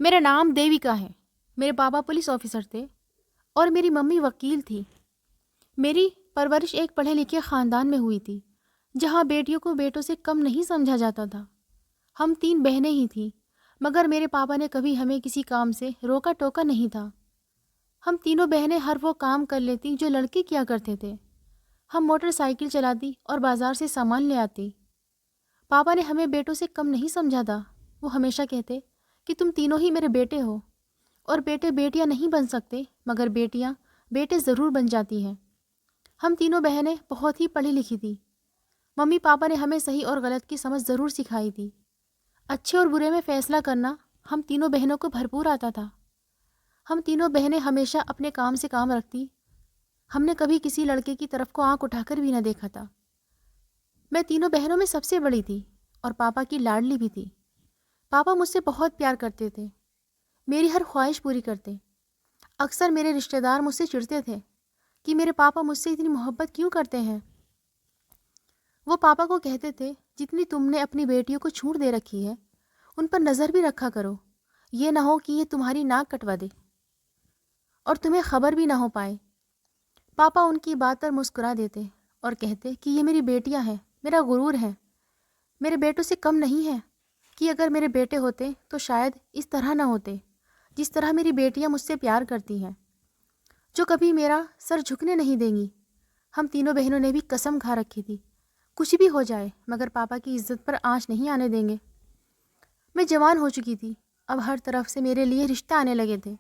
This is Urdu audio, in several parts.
میرا نام دیویکا ہے۔ میرے پاپا پولیس آفیسر تھے اور میری ممی وکیل تھی۔ میری پرورش ایک پڑھے لکھے خاندان میں ہوئی تھی جہاں بیٹیوں کو بیٹوں سے کم نہیں سمجھا جاتا تھا۔ ہم 3 بہنیں ہی تھیں، مگر میرے پاپا نے کبھی ہمیں کسی کام سے روکا ٹوکا نہیں تھا۔ ہم تینوں بہنیں ہر وہ کام کر لیتی جو لڑکے کیا کرتے تھے۔ ہم موٹر سائیکل چلاتی اور بازار سے سامان لے آتی۔ پاپا نے ہمیں بیٹوں سے کم نہیں سمجھا تھا۔ وہ ہمیشہ کہتے کہ تم تینوں ہی میرے بیٹے ہو، اور بیٹے بیٹیاں نہیں بن سکتے مگر بیٹیاں بیٹے ضرور بن جاتی ہیں۔ ہم تینوں بہنیں بہت ہی پڑھی لکھی تھی۔ ممی پاپا نے ہمیں صحیح اور غلط کی سمجھ ضرور سکھائی تھی۔ اچھے اور برے میں فیصلہ کرنا ہم تینوں بہنوں کو بھرپور آتا تھا۔ ہم تینوں بہنیں ہمیشہ اپنے کام سے کام رکھتی۔ ہم نے کبھی کسی لڑکے کی طرف کو آنکھ اٹھا کر بھی نہ دیکھا تھا۔ میں تینوں بہنوں میں سب سے بڑی تھی اور پاپا کی لاڈلی بھی تھی۔ پاپا مجھ سے بہت پیار کرتے تھے، میری ہر خواہش پوری کرتے۔ اکثر میرے رشتہ دار مجھ سے چڑھتے تھے کہ میرے پاپا مجھ سے اتنی محبت کیوں کرتے ہیں۔ وہ پاپا کو کہتے تھے جتنی تم نے اپنی بیٹیوں کو چھوٹ دے رکھی ہے ان پر نظر بھی رکھا کرو، یہ نہ ہو کہ یہ تمہاری ناک کٹوا دے اور تمہیں خبر بھی نہ ہو پائے۔ پاپا ان کی بات پر مسکرا دیتے اور کہتے کہ یہ میری بیٹیاں ہیں، میرا غرور ہے، میرے بیٹوں سے کم نہیں ہے، کہ اگر میرے بیٹے ہوتے تو شاید اس طرح نہ ہوتے جس طرح میری بیٹیاں مجھ سے پیار کرتی ہیں، جو کبھی میرا سر جھکنے نہیں دیں گی۔ ہم تینوں بہنوں نے بھی قسم کھا رکھی تھی کچھ بھی ہو جائے مگر پاپا کی عزت پر آنچ نہیں آنے دیں گے۔ میں جوان ہو چکی تھی، اب ہر طرف سے میرے لیے رشتہ آنے لگے تھے،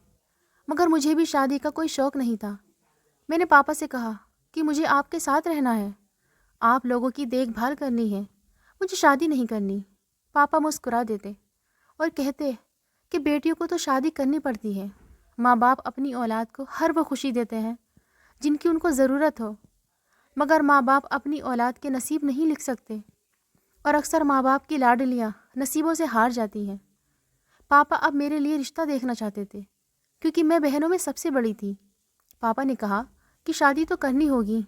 مگر مجھے بھی شادی کا کوئی شوق نہیں تھا۔ میں نے پاپا سے کہا کہ مجھے آپ کے ساتھ رہنا ہے، آپ لوگوں کی دیکھ بھال کرنی ہے، مجھے شادی نہیں کرنی۔ پاپا مسکرا دیتے اور کہتے کہ بیٹیوں کو تو شادی کرنی پڑتی ہے، ماں باپ اپنی اولاد کو ہر وہ خوشی دیتے ہیں جن کی ان کو ضرورت ہو، مگر ماں باپ اپنی اولاد کے نصیب نہیں لکھ سکتے، اور اکثر ماں باپ کی لاڈلیاں نصیبوں سے ہار جاتی ہیں۔ پاپا اب میرے لیے رشتہ دیکھنا چاہتے تھے کیونکہ میں بہنوں میں سب سے بڑی تھی۔ پاپا نے کہا کہ شادی تو کرنی ہوگی۔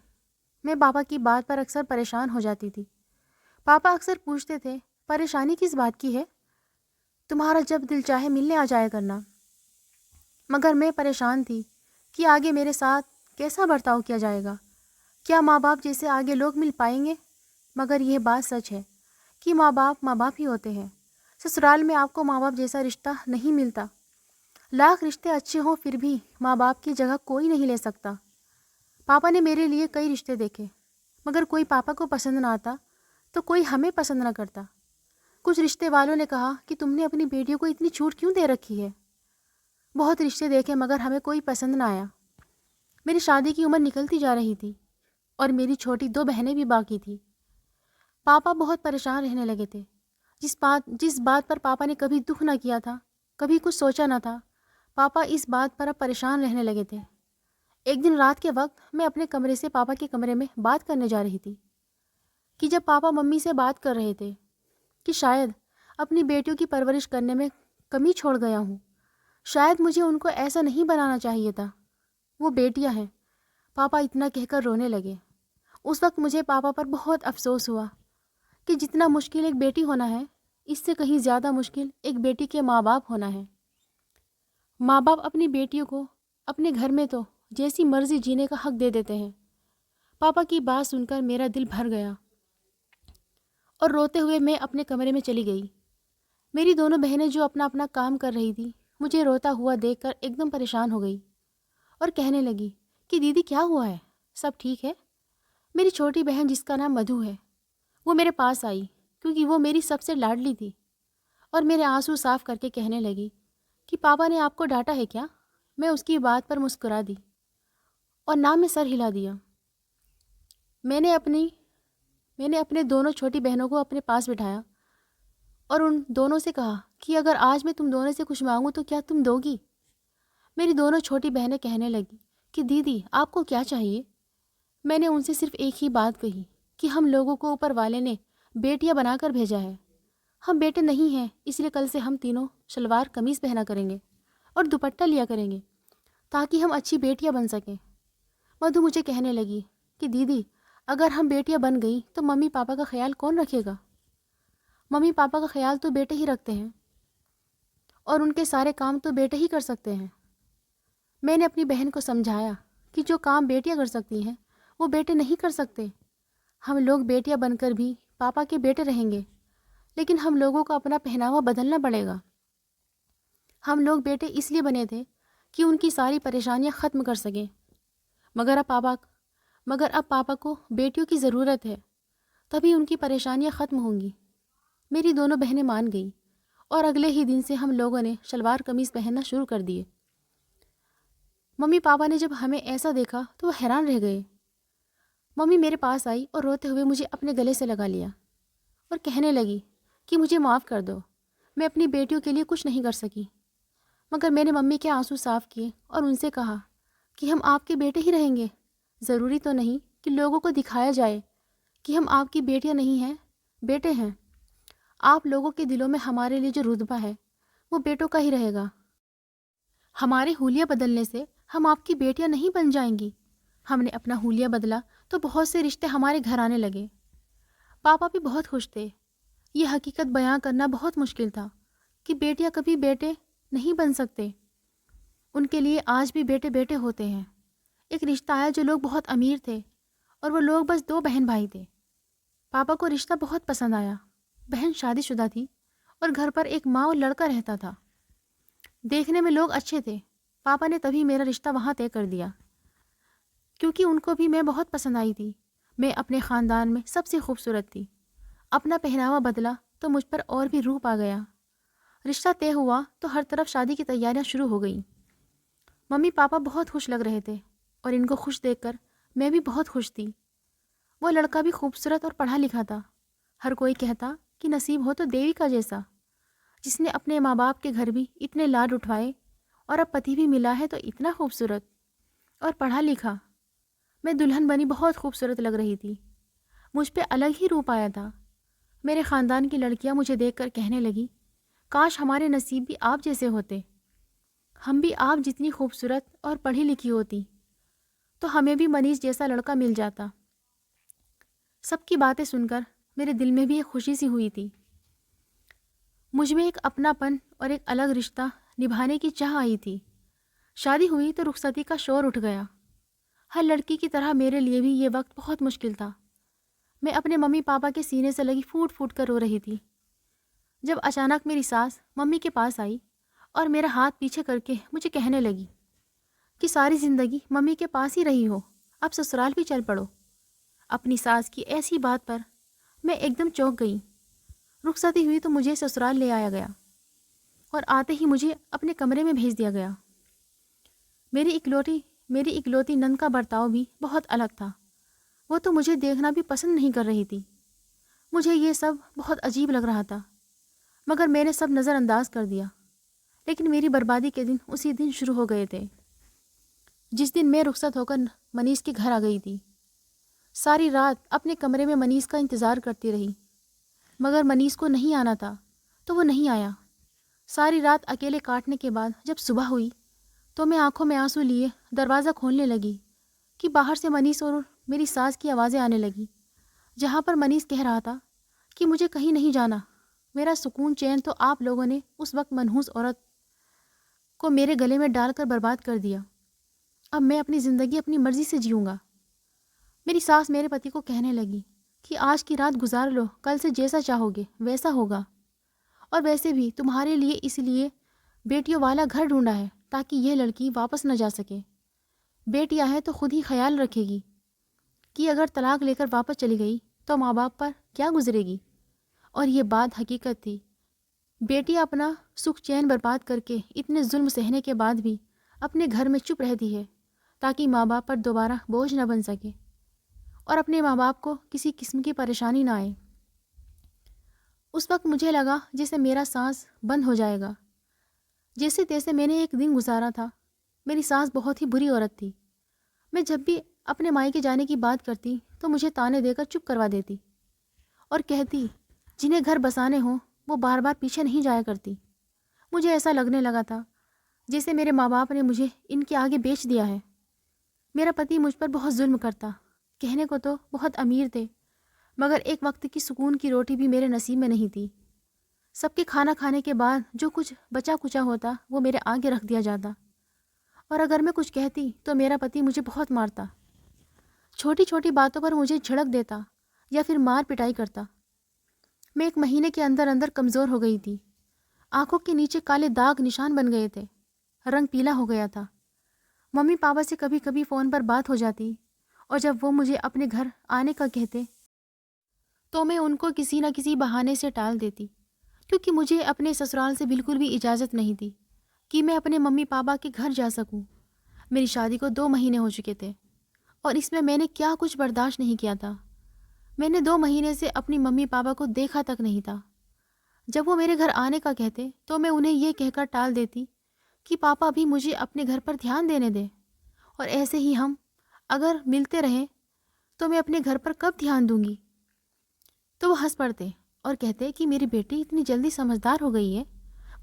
میں پاپا کی بات پر اکثر پریشان ہو جاتی تھی۔ پاپا اکثر پوچھتے تھے پریشانی کس بات کی ہے، تمہارا جب دل چاہے ملنے آ جایا کرنا۔ مگر میں پریشان تھی کہ آگے میرے ساتھ کیسا برتاؤ کیا جائے گا، کیا ماں باپ جیسے آگے لوگ مل پائیں گے؟ مگر یہ بات سچ ہے کہ ماں باپ ہی ہوتے ہیں۔ سسرال میں آپ کو ماں باپ جیسا رشتہ نہیں ملتا، لاکھ رشتے اچھے ہوں پھر بھی ماں باپ کی جگہ کوئی نہیں لے سکتا۔ پاپا نے میرے لیے کئی رشتے دیکھے مگر کوئی پاپا کو پسند نہ آتا تو کوئی ہمیں پسند نہ کرتا۔ کچھ رشتے والوں نے کہا کہ تم نے اپنی بیٹیوں کو اتنی چھوٹ کیوں دے رکھی ہے؟ بہت رشتے دیکھے مگر ہمیں کوئی پسند نہ آیا۔ میری شادی کی عمر نکلتی جا رہی تھی اور میری چھوٹی 2 بہنیں بھی باقی تھیں۔ پاپا بہت پریشان رہنے لگے تھے۔ جس بات پر پاپا نے کبھی دکھ نہ کیا تھا، کبھی کچھ سوچا نہ تھا، پاپا اس بات پر اب پریشان رہنے لگے تھے۔ ایک دن رات کے وقت میں اپنے کمرے سے پاپا کے کمرے میں بات کرنے جا رہی تھی کہ جب پاپا ممی سے بات کر رہے تھے کہ شاید اپنی بیٹیوں کی پرورش کرنے میں کمی چھوڑ گیا ہوں، شاید مجھے ان کو ایسا نہیں بنانا چاہیے تھا، وہ بیٹیاں ہیں۔ پاپا اتنا کہہ کر رونے لگے۔ اس وقت مجھے پاپا پر بہت افسوس ہوا کہ جتنا مشکل ایک بیٹی ہونا ہے اس سے کہیں زیادہ مشکل ایک بیٹی کے ماں باپ ہونا ہے۔ ماں باپ اپنی بیٹیوں کو اپنے گھر میں تو جیسی مرضی جینے کا حق دے دیتے ہیں۔ پاپا کی بات سن کر میرا دل بھر گیا اور روتے ہوئے میں اپنے کمرے میں چلی گئی۔ میری دونوں بہنیں جو اپنا اپنا کام کر رہی تھی مجھے روتا ہوا دیکھ کر ایک دم پریشان ہو گئی اور کہنے لگی کہ دیدی کیا ہوا ہے، سب ٹھیک ہے؟ میری چھوٹی بہن جس کا نام مدھو ہے وہ میرے پاس آئی کیونکہ وہ میری سب سے لاڈلی تھی اور میرے آنسو صاف کر کے کہنے لگی کہ پاپا نے آپ کو ڈانٹا ہے کیا؟ میں اس کی بات پر مسکرا دی اور نام میں سر ہلا دیا۔ میں نے اپنے دونوں چھوٹی بہنوں کو اپنے پاس بٹھایا اور ان دونوں سے کہا کہ اگر آج میں تم دونوں سے کچھ مانگوں تو کیا تم دو گی؟ میری دونوں چھوٹی بہنیں کہنے لگی کہ دیدی آپ کو کیا چاہیے؟ میں نے ان سے صرف ایک ہی بات کہی کہ ہم لوگوں کو اوپر والے نے بیٹیاں بنا کر بھیجا ہے، ہم بیٹے نہیں ہیں، اس لیے کل سے ہم تینوں شلوار قمیص پہنا کریں گے اور دوپٹہ لیا کریں گے تاکہ ہم اچھی بیٹیاں بن سکیں۔ مدھو مجھے کہنے لگی کہ دیدی اگر ہم بیٹیاں بن گئی تو ممی پاپا کا خیال کون رکھے گا؟ ممی پاپا کا خیال تو بیٹے ہی رکھتے ہیں، اور ان کے سارے کام تو بیٹے ہی کر سکتے ہیں۔ میں نے اپنی بہن کو سمجھایا کہ جو کام بیٹیاں کر سکتی ہیں وہ بیٹے نہیں کر سکتے۔ ہم لوگ بیٹیاں بن کر بھی پاپا کے بیٹے رہیں گے، لیکن ہم لوگوں کو اپنا پہناوا بدلنا پڑے گا۔ ہم لوگ بیٹے اس لیے بنے تھے کہ ان کی ساری پریشانیاں ختم کر سکیں، مگر اب پاپا کو بیٹیوں کی ضرورت ہے، تبھی ان کی پریشانیاں ختم ہوں گی۔ میری دونوں بہنیں مان گئیں اور اگلے ہی دن سے ہم لوگوں نے شلوار قمیض پہننا شروع کر دیے۔ ممی پاپا نے جب ہمیں ایسا دیکھا تو وہ حیران رہ گئے۔ ممی میرے پاس آئی اور روتے ہوئے مجھے اپنے گلے سے لگا لیا اور کہنے لگی کہ مجھے معاف کر دو، میں اپنی بیٹیوں کے لیے کچھ نہیں کر سکی۔ مگر میں نے ممی کے آنسو صاف کیے اور ان سے کہا کہ ہم آپ کے بیٹے ہی رہیں گے۔ ضروری تو نہیں کہ لوگوں کو دکھایا جائے کہ ہم آپ کی بیٹیاں نہیں ہیں، بیٹے ہیں۔ آپ لوگوں کے دلوں میں ہمارے لیے جو رتبہ ہے وہ بیٹوں کا ہی رہے گا۔ ہمارے حلیہ بدلنے سے ہم آپ کی بیٹیاں نہیں بن جائیں گی۔ ہم نے اپنا حلیہ بدلا تو بہت سے رشتے ہمارے گھر آنے لگے۔ پاپا بھی بہت خوش تھے۔ یہ حقیقت بیان کرنا بہت مشکل تھا کہ بیٹیاں کبھی بیٹے نہیں بن سکتے۔ ان کے لیے آج بھی بیٹے بیٹے ہوتے ہیں۔ ایک رشتہ آیا جو لوگ بہت امیر تھے اور وہ لوگ بس 2 بہن بھائی تھے۔ پاپا کو رشتہ بہت پسند آیا۔ بہن شادی شدہ تھی اور گھر پر ایک ماں اور لڑکا رہتا تھا۔ دیکھنے میں لوگ اچھے تھے۔ پاپا نے تبھی میرا رشتہ وہاں طے کر دیا، کیونکہ ان کو بھی میں بہت پسند آئی تھی۔ میں اپنے خاندان میں سب سے خوبصورت تھی۔ اپنا پہناوا بدلا تو مجھ پر اور بھی روپ آ گیا۔ رشتہ طے ہوا تو ہر طرف شادی کی تیاریاں شروع ہو گئیں۔ ممی پاپا بہت خوش لگ رہے تھے اور ان کو خوش دیکھ کر میں بھی بہت خوش تھی۔ وہ لڑکا بھی خوبصورت اور پڑھا لکھا تھا۔ ہر کوئی کہتا کہ نصیب ہو تو دیوی کا جیسا، جس نے اپنے ماں باپ کے گھر بھی اتنے لاڈ اٹھائے اور اب پتی بھی ملا ہے تو اتنا خوبصورت اور پڑھا لکھا۔ میں دلہن بنی بہت خوبصورت لگ رہی تھی۔ مجھ پہ الگ ہی روپ آیا تھا۔ میرے خاندان کی لڑکیاں مجھے دیکھ کر کہنے لگی، کاش ہمارے نصیب بھی آپ جیسے ہوتے، ہم بھی آپ جتنی خوبصورت اور پڑھی لکھی ہوتی تو ہمیں بھی منیش جیسا لڑکا مل جاتا۔ سب کی باتیں سن کر میرے دل میں بھی ایک خوشی سی ہوئی تھی۔ مجھ میں ایک اپنا پن اور ایک الگ رشتہ نبھانے کی چاہ آئی تھی۔ شادی ہوئی تو رخصتی کا شور اٹھ گیا۔ ہر لڑکی کی طرح میرے لیے بھی یہ وقت بہت مشکل تھا۔ میں اپنے ممی پاپا کے سینے سے لگی پھوٹ پھوٹ کر رو رہی تھی، جب اچانک میری ساس ممی کے پاس آئی اور میرا ہاتھ پیچھے کر کے مجھے کہنے لگی کہ ساری زندگی ممی کے پاس ہی رہی ہو، اب سسرال بھی چل پڑو۔ اپنی ساس کی ایسی بات پر میں ایک دم چونک گئی۔ رخصتی ہوئی تو مجھے سسرال لے آیا گیا اور آتے ہی مجھے اپنے کمرے میں بھیج دیا گیا۔ میری اکلوتی نند کا برتاؤ بھی بہت الگ تھا۔ وہ تو مجھے دیکھنا بھی پسند نہیں کر رہی تھی۔ مجھے یہ سب بہت عجیب لگ رہا تھا، مگر میں نے سب نظر انداز کر دیا۔ لیکن میری بربادی کے دن اسی دن شروع ہو گئے تھے، جس دن میں رخصت ہو کر منیش کے گھر آ گئی تھی۔ ساری رات اپنے کمرے میں منیش کا انتظار کرتی رہی، مگر منیش کو نہیں آنا تھا تو وہ نہیں آیا۔ ساری رات اکیلے کاٹنے کے بعد جب صبح ہوئی تو میں آنکھوں میں آنسو لیے دروازہ کھولنے لگی کہ باہر سے منیش اور میری ساس کی آوازیں آنے لگی، جہاں پر منیش کہہ رہا تھا کہ مجھے کہیں نہیں جانا، میرا سکون چین تو آپ لوگوں نے اس وقت منحوس عورت کو میرے گلے میں ڈال کر برباد کر دیا۔ اب میں اپنی زندگی اپنی مرضی سے جیوں گا۔ میری ساس میرے پتی کو کہنے لگی کہ آج کی رات گزار لو، کل سے جیسا چاہو گے ویسا ہوگا، اور ویسے بھی تمہارے لیے اس لیے بیٹیوں والا گھر ڈھونڈا ہے تاکہ یہ لڑکی واپس نہ جا سکے۔ بیٹیاں ہے تو خود ہی خیال رکھے گی کہ اگر طلاق لے کر واپس چلی گئی تو ماں باپ پر کیا گزرے گی۔ اور یہ بات حقیقت تھی۔ بیٹی اپنا سکھ چین برباد کر کے اتنے ظلم سہنے کے بعد بھی اپنے گھر میں چپ رہتی ہے تاکہ ماں باپ پر دوبارہ بوجھ نہ بن سکے اور اپنے ماں باپ کو کسی قسم کی پریشانی نہ آئے۔ اس وقت مجھے لگا جیسے میرا سانس بند ہو جائے گا۔ جیسے تیسے میں نے ایک دن گزارا تھا۔ میری ساس بہت ہی بری عورت تھی۔ میں جب بھی اپنے مائکے جانے کی بات کرتی تو مجھے تانے دے کر چپ کروا دیتی اور کہتی جنہیں گھر بسانے ہوں وہ بار بار پیچھے نہیں جایا کرتی۔ مجھے ایسا لگنے لگا تھا جیسے میرے ماں باپ نے مجھے ان کے آگے بیچ دیا ہے۔ میرا پتی مجھ پر بہت ظلم کرتا، کہنے کو تو بہت امیر تھے، مگر ایک وقت کی سکون کی روٹی بھی میرے نصیب میں نہیں تھی۔ سب کے کھانا کھانے کے بعد جو کچھ بچا کچا ہوتا وہ میرے آگے رکھ دیا جاتا، اور اگر میں کچھ کہتی تو میرا پتی مجھے بہت مارتا، چھوٹی چھوٹی باتوں پر مجھے جھڑک دیتا یا پھر مار پٹائی کرتا۔ میں 1 مہینے کے اندر اندر کمزور ہو گئی تھی، آنکھوں کے نیچے کالے داغ نشان بن گئے تھے، رنگ پیلا ہو گیا تھا۔ ممی پاپا سے کبھی کبھی فون پر بات ہو جاتی، اور جب وہ مجھے اپنے گھر آنے کا کہتے تو میں ان کو کسی نہ کسی بہانے سے ٹال دیتی، کیونکہ مجھے اپنے سسرال سے بالکل بھی اجازت نہیں تھی کہ میں اپنے ممی پاپا کے گھر جا سکوں۔ میری شادی کو 2 مہینے ہو چکے تھے، اور اس میں نے کیا کچھ برداشت نہیں کیا تھا۔ میں نے 2 مہینے سے اپنی ممی پاپا کو دیکھا تک نہیں تھا۔ جب وہ میرے گھر آنے کا کہتے تو میں انہیں یہ کہہ کر ٹال دیتی کہ پاپا بھی مجھے اپنے گھر پر دھیان دینے دیں، اور ایسے ہی ہم اگر ملتے رہیں تو میں اپنے گھر پر کب دھیان دوں گی۔ تو وہ ہنس پڑتے اور کہتے کہ میری بیٹی اتنی جلدی سمجھدار ہو گئی ہے،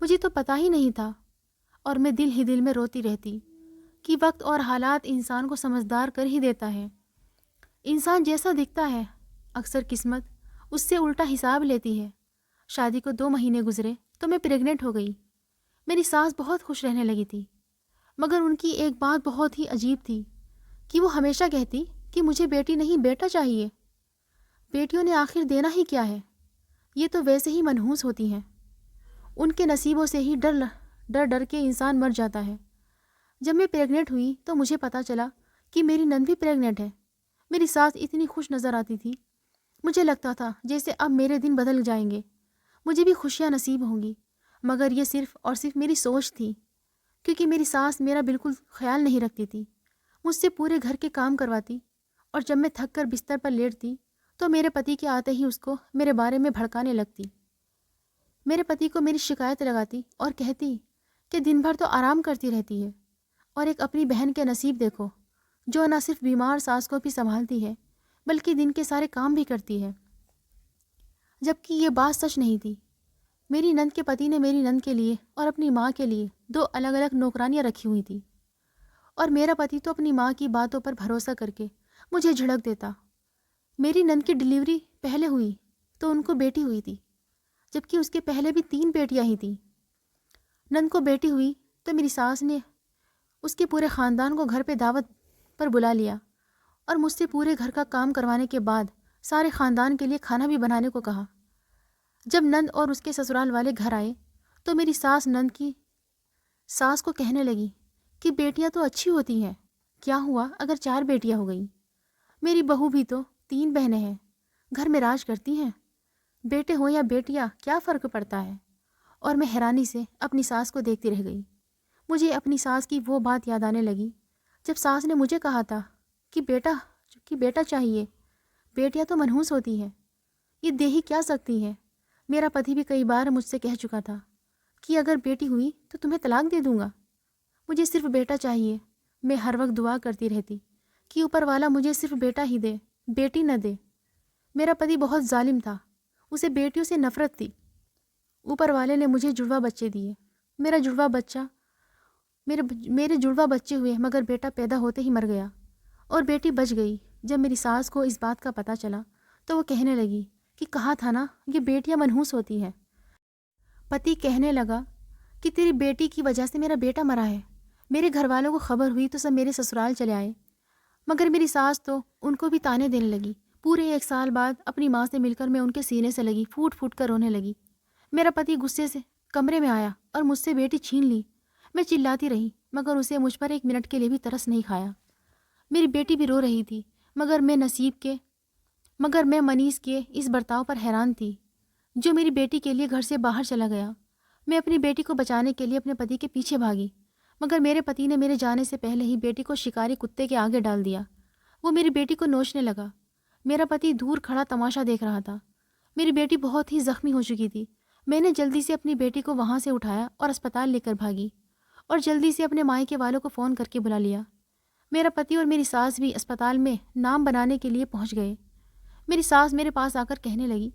مجھے تو پتہ ہی نہیں تھا۔ اور میں دل ہی دل میں روتی رہتی کہ وقت اور حالات انسان کو سمجھدار کر ہی دیتا ہے۔ انسان جیسا دکھتا ہے، اکثر قسمت اس سے الٹا حساب لیتی ہے۔ شادی کو 2 مہینے گزرے تو میں پریگننٹ ہو گئی۔ میری ساس بہت خوش رہنے لگی تھی، مگر ان کی ایک بات بہت ہی عجیب تھی کہ وہ ہمیشہ کہتی کہ مجھے بیٹی نہیں بیٹا چاہیے۔ بیٹیوں نے آخر دینا ہی کیا ہے، یہ تو ویسے ہی منحوس ہوتی ہیں۔ ان کے نصیبوں سے ہی ڈر ڈر کے انسان مر جاتا ہے۔ جب میں پریگننٹ ہوئی تو مجھے پتہ چلا کہ میری نند بھی پریگننٹ ہے۔ میری ساس اتنی خوش نظر آتی تھی، مجھے لگتا تھا جیسے اب میرے دن بدل جائیں گے، مجھے بھی خوشیاں نصیب ہوں گی۔ مگر یہ صرف اور صرف میری سوچ تھی، کیونکہ میری ساس میرا بالکل خیال نہیں رکھتی تھی، مجھ سے پورے گھر کے کام کرواتی، اور جب میں تھک کر بستر پر لیٹتی تو میرے پتی کے آتے ہی اس کو میرے بارے میں بھڑکانے لگتی۔ میرے پتی کو میری شکایت لگاتی اور کہتی کہ دن بھر تو آرام کرتی رہتی ہے، اور ایک اپنی بہن کے نصیب دیکھو جو نہ صرف بیمار ساس کو بھی سنبھالتی ہے بلکہ دن کے سارے کام بھی کرتی ہے۔ جبکہ یہ بات سچ نہیں تھی۔ میری نند کے پتی نے میری نند کے لیے اور اپنی ماں کے لیے 2 الگ الگ نوکرانیاں رکھی ہوئی تھیں، اور میرا پتی تو اپنی ماں کی باتوں پر بھروسہ کر کے مجھے جھڑک دیتا۔ میری نند کی ڈلیوری پہلے ہوئی تو ان کو بیٹی ہوئی تھی، جبکہ اس کے پہلے بھی 3 بیٹیاں ہی تھیں۔ نند کو بیٹی ہوئی تو میری ساس نے اس کے پورے خاندان کو گھر پہ دعوت پر بلا لیا، اور مجھ سے پورے گھر کا کام کروانے کے بعد سارے خاندان کے لیے کھانا بھی بنانے کو کہا۔ جب نند اور اس کے سسرال والے گھر آئے تو میری ساس نند کی ساس کو کہنے لگی کہ بیٹیاں تو اچھی ہوتی ہیں، کیا ہوا اگر 4 بیٹیاں ہو گئیں؟ میری بہو بھی تو 3 بہنیں ہیں، گھر میں راج کرتی ہیں، بیٹے ہوں یا بیٹیاں کیا فرق پڑتا ہے؟ اور میں حیرانی سے اپنی ساس کو دیکھتی رہ گئی۔ مجھے اپنی ساس کی وہ بات یاد آنے لگی جب ساس نے مجھے کہا تھا کہ بیٹا چاہیے، بیٹیاں تو منحوس ہوتی ہیں، یہ دے ہی کیا سکتی ہیں۔ میرا پتی بھی کئی بار مجھ سے کہہ چکا تھا کہ اگر بیٹی ہوئی تو تمہیں طلاق دے دوں گا۔ مجھے صرف بیٹا چاہیے۔ میں ہر وقت دعا کرتی رہتی کہ اوپر والا مجھے صرف بیٹا ہی دے، بیٹی نہ دے۔ میرا پتی بہت ظالم تھا، اسے بیٹیوں سے نفرت تھی۔ اوپر والے نے مجھے جڑواں بچے دیے، میرے جڑواں بچے ہوئے، مگر بیٹا پیدا ہوتے ہی مر گیا، اور بیٹی بچ گئی۔ جب میری ساس کو اس بات کا پتہ چلا تو وہ کہنے لگی کہ کہا تھا نا یہ بیٹیاں منحوس ہوتی ہیں۔ پتی کہنے لگا کہ تیری بیٹی کی وجہ سے میرا بیٹا مرا ہے۔ میرے گھر والوں کو خبر ہوئی تو سب میرے سسرال چلے آئے، مگر میری ساس تو ان کو بھی تانے دینے لگی۔ پورے 1 سال بعد اپنی ماں سے مل کر میں ان کے سینے سے لگی، پھوٹ پھوٹ کر رونے لگی۔ میرا پتی غصے سے کمرے میں آیا اور مجھ سے بیٹی چھین لی۔ میں چلاتی رہی، مگر اسے مجھ پر 1 منٹ کے لیے بھی ترس نہیں کھایا۔ میری بیٹی بھی رو رہی تھی، مگر میں منیز کے اس برتاؤ پر حیران تھی جو میری بیٹی کے لیے گھر سے باہر چلا گیا۔ میں اپنی بیٹی کو بچانے کے لیے اپنے پتی کے پیچھے بھاگی، مگر میرے پتی نے میرے جانے سے پہلے ہی بیٹی کو شکاری کتے کے آگے ڈال دیا۔ وہ میری بیٹی کو نوچنے لگا۔ میرا پتی دور کھڑا تماشا دیکھ رہا تھا۔ میری بیٹی بہت ہی زخمی ہو چکی تھی۔ میں نے جلدی سے اپنی بیٹی کو وہاں سے اٹھایا اور اسپتال لے کر بھاگی، اور جلدی سے اپنے مائکے والوں کو فون کر کے بلا لیا۔ میرا پتی اور میری ساس بھی اسپتال میں نام بنانے کے لیے پہنچ گئے۔ میری ساس میرے پاس آ کر کہنے لگی،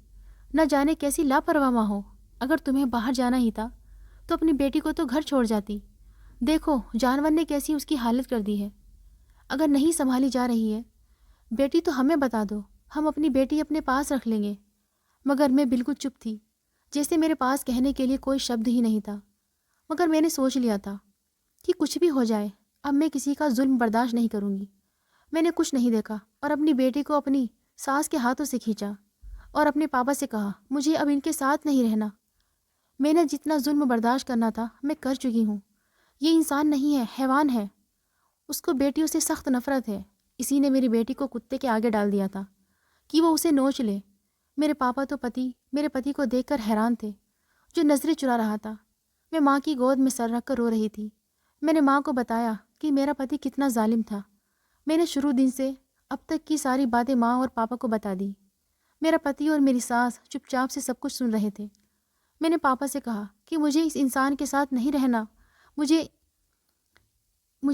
نہ جانے کیسی لاپرواہ ماں ہو، اگر تمہیں باہر جانا ہی تھا تو اپنی بیٹی کو تو گھر چھوڑ جاتی۔ دیکھو جانور نے کیسی اس کی حالت کر دی ہے۔ اگر نہیں سنبھالی جا رہی ہے بیٹی تو ہمیں بتا دو، ہم اپنی بیٹی اپنے پاس رکھ لیں گے۔ مگر میں بالکل چپ تھی۔ جیسے میرے پاس کہنے کے لیے کوئی شبد ہی نہیں تھا۔ مگر میں نے سوچ لیا تھا کہ کچھ بھی ہو جائے اب میں کسی کا ظلم برداشت نہیں کروں گی۔ میں نے کچھ نہیں دیکھا اور اپنی بیٹی کو اپنی ساس کے ہاتھوں سے کھینچا اور اپنے پاپا سے کہا مجھے اب ان کے ساتھ نہیں رہنا۔ میں نے جتنا ظلم برداشت کرنا تھا میں کر چکی ہوں۔ یہ انسان نہیں ہے، حیوان ہے۔ اس کو بیٹیوں سے سخت نفرت ہے۔ اسی نے میری بیٹی کو کتے کے آگے ڈال دیا تھا کہ وہ اسے نوچ لے۔ میرے پاپا تو میرے پتی کو دیکھ کر حیران تھے، جو نظریں چرا رہا تھا۔ میں ماں کی گود میں سر رکھ کر رو رہی تھی۔ میں نے ماں کو بتایا کہ میرا پتی کتنا ظالم تھا۔ میں نے شروع دن سے اب تک کی ساری باتیں ماں اور پاپا کو بتا دی۔ میرا پتی اور میری ساس چپ چاپ سے سب کچھ سن رہے تھے۔ میں نے پاپا سے کہا کہ مجھے اس انسان کے ساتھ نہیں رہنا، مجھے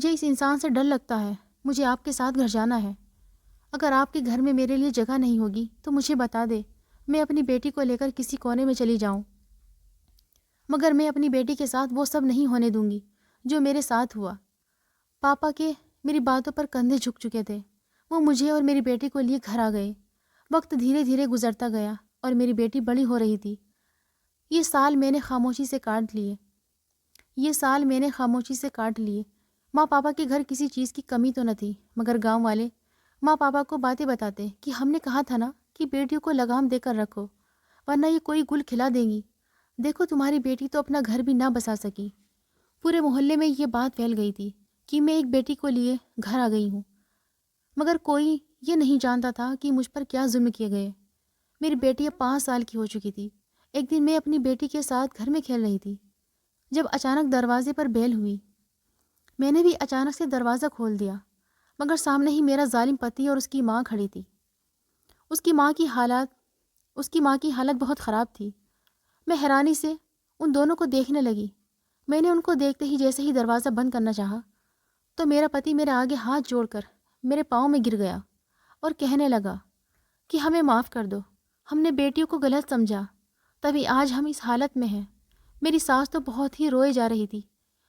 اس انسان سے ڈر لگتا ہے، مجھے آپ کے ساتھ گھر جانا ہے۔ اگر آپ کے گھر میں میرے لیے جگہ نہیں ہوگی تو مجھے بتا دے، میں اپنی بیٹی کو لے کر کسی کونے میں چلی جاؤں، مگر میں اپنی بیٹی کے ساتھ وہ سب نہیں ہونے دوں گی جو میرے ساتھ ہوا۔ پاپا کے میری باتوں پر کندھے جھک چکے تھے۔ وہ مجھے اور میری بیٹی کو لیے گھر آ گئے۔ وقت دھیرے دھیرے گزرتا گیا اور میری بیٹی بڑی ہو رہی تھی۔ یہ سال میں نے خاموشی سے کاٹ لیے۔ ماں پاپا کے گھر کسی چیز کی کمی تو نہ تھی، مگر گاؤں والے ماں پاپا کو باتیں بتاتے کہ ہم نے کہا تھا نا کہ بیٹیوں کو لگام دے کر رکھو ورنہ یہ کوئی گل کھلا دیں گی۔ دیکھو تمہاری بیٹی تو اپنا گھر بھی نہ بسا سکی۔ پورے محلے میں یہ بات پھیل گئی تھی کہ میں ایک بیٹی کو لیے گھر آ گئی ہوں، مگر کوئی یہ نہیں جانتا تھا کہ مجھ پر کیا ظلم کیے گئے۔ میری بیٹی اب 5 سال کی ہو چکی تھی۔ ایک دن میں اپنی بیٹی کے ساتھ گھر میں کھیل رہی تھی جب اچانک دروازے پر بیل ہوئی۔ میں نے بھی اچانک سے دروازہ کھول دیا، مگر سامنے ہی میرا ظالم پتی اور اس کی ماں کھڑی تھی۔ اس کی ماں کی حالت بہت خراب تھی۔ میں حیرانی سے ان دونوں کو دیکھنے لگی۔ میں نے ان کو دیکھتے ہی جیسے ہی دروازہ بند کرنا چاہا تو میرا پتی میرے آگے ہاتھ جوڑ کر میرے پاؤں میں گر گیا اور کہنے لگا کہ ہمیں معاف کر دو، ہم نے بیٹیوں کو غلط سمجھا، تبھی آج ہم اس حالت میں ہیں۔ میری ساس تو بہت ہی روئے جا رہی تھی،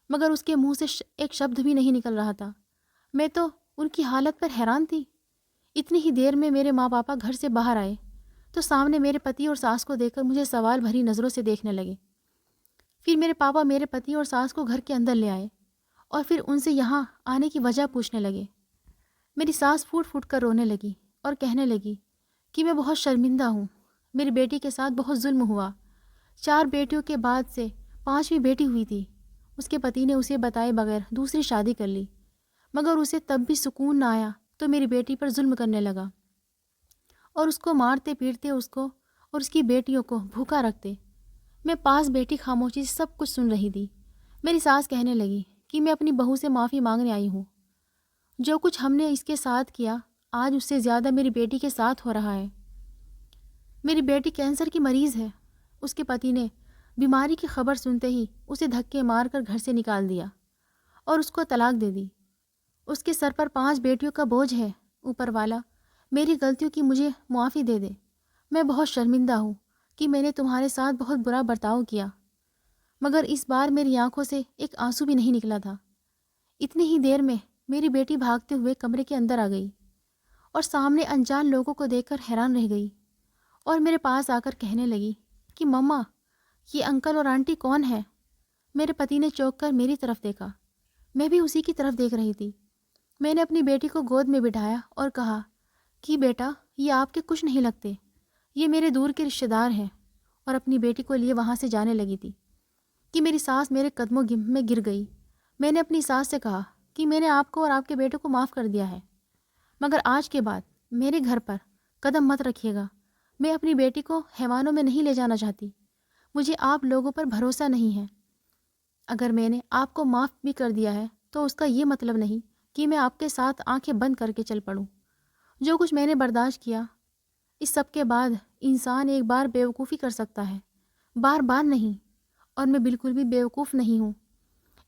مگر اس کے منہ سے ایک شبد بھی نہیں نکل رہا تھا۔ میں تو ان کی حالت پر حیران تھی۔ اتنی ہی دیر میں میرے ماں پاپا گھر سے باہر آئے تو سامنے میرے پتی اور ساس کو دیکھ کر مجھے سوال بھری نظروں سے دیکھنے لگے۔ پھر میرے پاپا میرے پتی اور ساس کو گھر کے اندر لے آئے اور پھر ان سے یہاں آنے کی وجہ پوچھنے لگے۔ میری ساس پھوٹ پھوٹ کر رونے لگی اور کہنے لگی کہ میں بہت شرمندہ ہوں، میری بیٹی کے ساتھ بہت ظلم ہوا۔ 4 بیٹیوں کے بعد سے 5ویں بیٹی ہوئی تھی۔ اس کے پتی نے اسے بتائے بغیر دوسری شادی کر لی، مگر اسے تب بھی سکون نہ آیا تو میری بیٹی پر ظلم کرنے لگا اور اس کو مارتے پیٹتے اس کو اور اس کی بیٹیوں کو بھوکا رکھتے۔ میں پاس بیٹھی خاموشی سے سب کچھ سن رہی تھی۔ میری ساس کہنے لگی کہ میں اپنی بہو سے معافی مانگنے آئی ہوں۔ جو کچھ ہم نے اس کے ساتھ کیا آج اس سے زیادہ میری بیٹی کے ساتھ ہو رہا ہے۔ میری بیٹی کینسر کی مریض ہے۔ اس کے پتی نے بیماری کی خبر سنتے ہی اسے دھکے مار کر گھر سے نکال دیا اور اس کو طلاق دے دی۔ اس کے سر پر 5 بیٹیوں کا بوجھ ہے۔ اوپر والا میری غلطیوں کی مجھے معافی دے دے۔ میں بہت شرمندہ ہوں کہ میں نے تمہارے ساتھ بہت برا برتاؤ کیا، مگر اس بار میری آنکھوں سے ایک آنسو بھی نہیں نکلا تھا۔ اتنی ہی دیر میں میری بیٹی بھاگتے ہوئے کمرے کے اندر آ گئی اور سامنے انجان لوگوں کو دیکھ کر حیران رہ گئی اور میرے پاس آ کر کہنے لگی کہ مما، یہ انکل اور آنٹی کون ہے؟ میرے پتی نے چونک کر میری طرف دیکھا۔ میں بھی اسی کی طرف دیکھ رہی تھی۔ میں نے اپنی بیٹی کو گود میں بٹھایا اور کہا کہ بیٹا، یہ آپ کے کچھ نہیں لگتے، یہ میرے دور کے رشتہ دار ہیں، اور اپنی بیٹی کو لیے وہاں سے جانے لگی تھی کہ میری ساس میرے قدموں میں گر گئی۔ میں نے اپنی ساس سے کہا کہ میں نے آپ کو اور آپ کے بیٹے کو معاف کر دیا ہے، مگر آج کے بعد میرے گھر پر قدم مت رکھیے گا۔ میں اپنی بیٹی کو حیوانوں میں نہیں لے جانا چاہتی۔ مجھے آپ لوگوں پر بھروسہ نہیں ہے۔ اگر میں نے آپ کو معاف بھی کر دیا ہے تو اس کا یہ مطلب نہیں کہ میں آپ کے ساتھ آنکھیں بند کر کے چل پڑوں۔ جو کچھ میں نے برداشت کیا، اس سب کے بعد انسان ایک بار بیوقوفی کر سکتا ہے، بار بار نہیں، اور میں بالکل بھی بیوقوف نہیں ہوں۔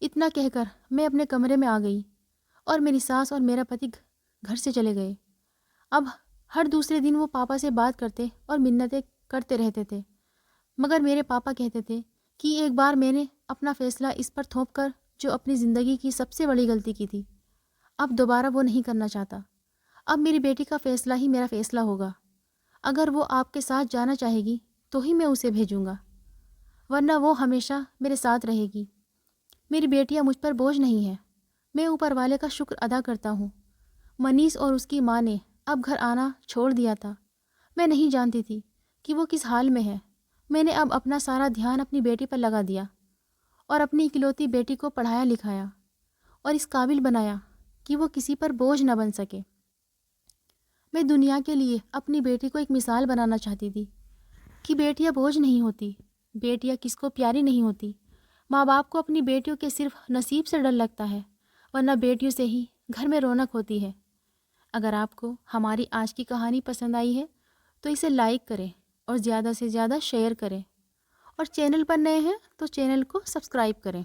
اتنا کہہ کر میں اپنے کمرے میں آ گئی اور میری ساس اور میرا پتی گھر سے چلے گئے۔ اب ہر دوسرے دن وہ پاپا سے بات کرتے اور منتیں کرتے رہتے تھے، مگر میرے پاپا کہتے تھے کہ ایک بار میں نے اپنا فیصلہ اس پر تھوپ کر جو اپنی زندگی کی سب سے بڑی غلطی کی تھی، اب دوبارہ وہ نہیں کرنا چاہتا۔ اب میری بیٹی کا فیصلہ ہی میرا فیصلہ ہوگا۔ اگر وہ آپ کے ساتھ جانا چاہے گی تو ہی میں اسے بھیجوں گا۔ ورنہ وہ ہمیشہ میرے ساتھ رہے گی۔ میری بیٹیاں مجھ پر بوجھ نہیں ہیں۔ میں اوپر والے کا شکر ادا کرتا ہوں۔ منیس اور اس کی ماں نے اب گھر آنا چھوڑ دیا تھا۔ میں نہیں جانتی تھی کہ وہ کس حال میں ہے۔ میں نے اب اپنا سارا دھیان اپنی بیٹی پر لگا دیا اور اپنی اکلوتی بیٹی کو پڑھایا لکھایا اور اس قابل بنایا کہ وہ کسی پر بوجھ نہ بن سکے۔ میں دنیا کے لیے اپنی بیٹی کو ایک مثال بنانا چاہتی تھی کہ بیٹیاں بوجھ نہیں ہوتی، بیٹیاں کس کو پیاری نہیں ہوتی۔ ماں باپ کو اپنی بیٹیوں کے صرف نصیب سے ڈر لگتا ہے، ورنہ بیٹیوں سے ہی گھر میں رونق ہوتی ہے۔ اگر آپ کو ہماری آج کی کہانی پسند آئی ہے تو اسے لائک کریں اور زیادہ سے زیادہ شیئر کریں، اور چینل پر نئے ہیں تو چینل کو سبسکرائب کریں۔